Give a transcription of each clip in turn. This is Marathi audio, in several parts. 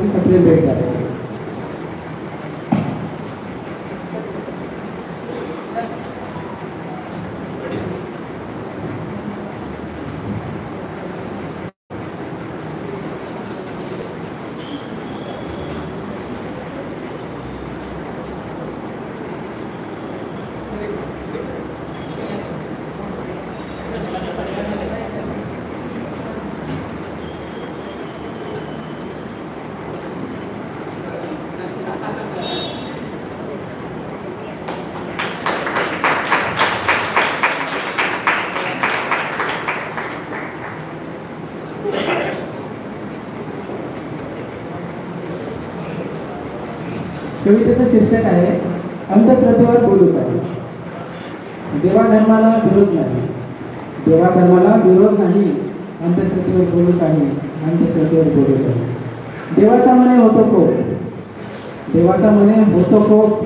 पत्रे भेट द्या. कवितेचं शीर्षक आहे अंधश्रद्धेवर बोलू काय. देवाधर्माला विरोध नाही, देवाधर्माला विरोध नाही, अंधश्रद्धेवर बोलू काही, अंधश्रद्धेवर बोलू काही. देवाचा मने होतो कोप, देवाचा मने होतो कोप,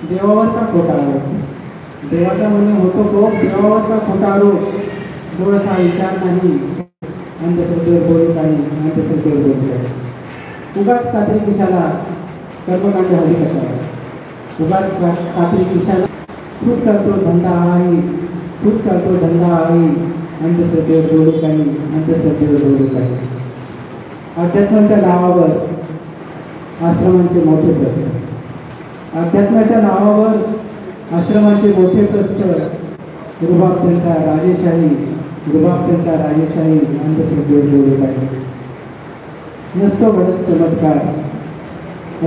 देवावर का खोटा आरोप. देवाचा मने होतो कोप, देवावर का खोटा आरोप. थोडासा विचार नाही, अंधश्रद्धेवर बोलू काही, अंधश्रद्धेवर बोलू काही. उगाच कात्री किशाला कर्मकांड हवी कशाला. उगाच कात्री किशाला खूप करतो धंदा आहे, खूप करतो धंदा आहे, अंधश्रद्धेवर बोलू काही, अंधश्रद्धेवर बोलू काही. अध्यात्माच्या नावावर आश्रमांचे मोठे प्रश्न, अध्यात्माच्या नावावर आश्रमांचे मोठे प्रश्न. रुबाब त्यांचा राजेशाही, रुबाब त्यांचा राजेशाही, अंधश्रद्धेवर बोलू काही. नसतो घडत चमत्कार,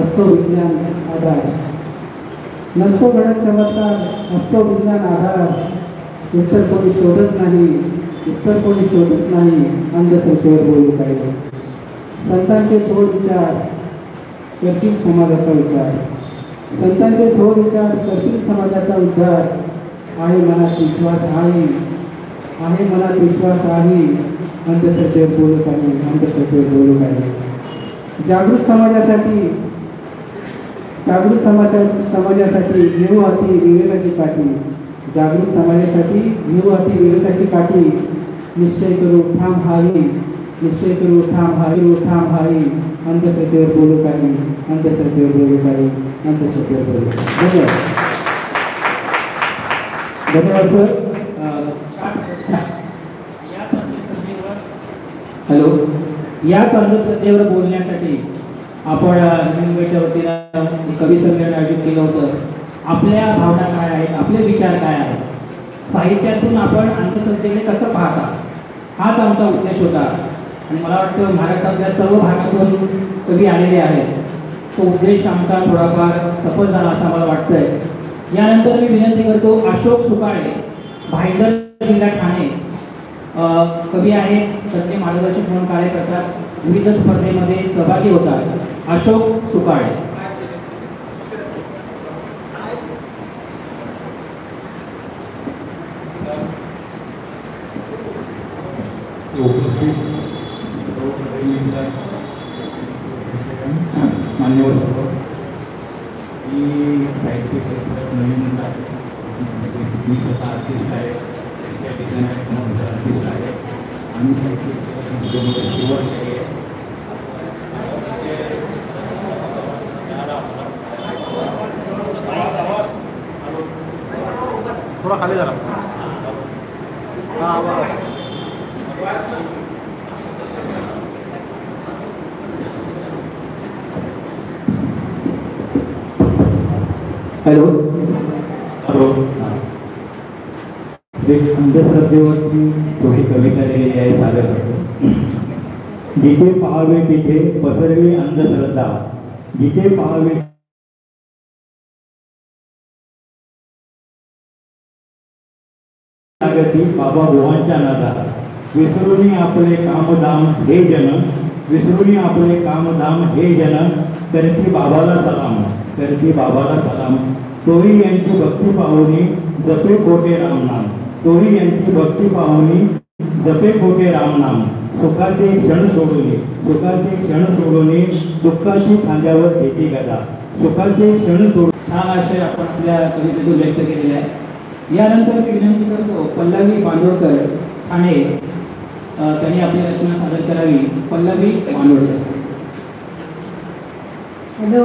असतो विज्ञान आधार. नसतो घडत चमत्कार, असतो विज्ञान आधार. उत्तर कोणी शोधत नाही, उत्तर कोणी शोधत नाही, अंधश्रद्धेवर बोलू काही. संतांचे थोर विचार करतील समाजाचा उद्धार, संतांचे थोर विचार करतील समाजाचा उद्धार. आहे मनात विश्वास आहे, आहे मनात विश्वास आहे, अंधश्रद्धेवर बोलू काही, अंधश्रद्धेवर बोलू काही. जागृत समाजासाठी, जागृत समाजासाठी घेऊ हाती विवेकाची काठी. जागृत समाजासाठी घेऊ हाती विवेकाची काठी. निश्चय करू ठाम हाही, निश्चय करू ठाम हाही, ठाम हाही, अंधश्रद्धेवर बोलू काही, अंधश्रद्धेवर बोलू काही, अंधश्रद्धेवर बोलू. धन्यवाद. धन्यवाद सर. हॅलो. याच अंधश्रद्धेवर बोलण्यासाठी आपण मुंबईच्या वतीनं कवी संमेलन आयोजित केलं होतं. आपल्या भावना काय आहेत, आपले विचार काय आहेत, साहित्यातून आपण अंधश्रद्धेकडे कसं पाहता, हाच आमचा उद्देश होता. आणि मला वाटतं महाराष्ट्रातल्या सर्व भागातून कवी आलेले आहेत. तो उद्देश आमचा थोडाफार सफल झाला असं मला वाटतंय. यानंतर मी विनंती करतो अशोक सुकाळे, भाईंदर, जिल्हा ठाणे, कवी आहेत, तज्ञ मार्गदर्शक म्हणून कार्य करतात, विविध स्पर्धेमध्ये सहभागी होतात. अशोक सुकाळे. मान्यवर सर्व, मी साहित्य क्षेत्रात नवीन आहे. मी स्वतः आर्टिस्ट आहे, त्या ठिकाणी आर्टिस्ट आहे. आम्ही साहित्य क्षेत्रामध्ये सुरुवात केली आहे. थोडा खाली झाला. हॅलो. हॅलो. अंधश्रद्धेवरती थोडी कविता लिहिलेली आहे, सादर करतो. जिथे पाहावे तिथे पसरली अंधश्रद्धा, जिथे पाहावे बाबा भुवांच्या नादा. विसरूनी आपले कामधाम हे जन, विसरूनी आपले कामधाम हे जन, करती बाबाला सलाम, करती बाबाला सलाम. तोही यांची भक्ती पाहुनी जपे खोटे रामनाम, तोही यांची भक्ती पाहुनी जपे खोटे रामनाम. सुखाचे क्षण सोडून, सुखाचे क्षण सोडून दुःखाची खांद्यावर घेती गदा, सुखाचे क्षण सोडून. छान आशय आपण आपल्या कवितेतून व्यक्त केलेला आहे. यानंतर मी विनंती करतो पल्लवी बांदोडकर, ठाणे, त्यांनी आपली रचना सादर करावी. पल्लवी बांदोडकर. हॅलो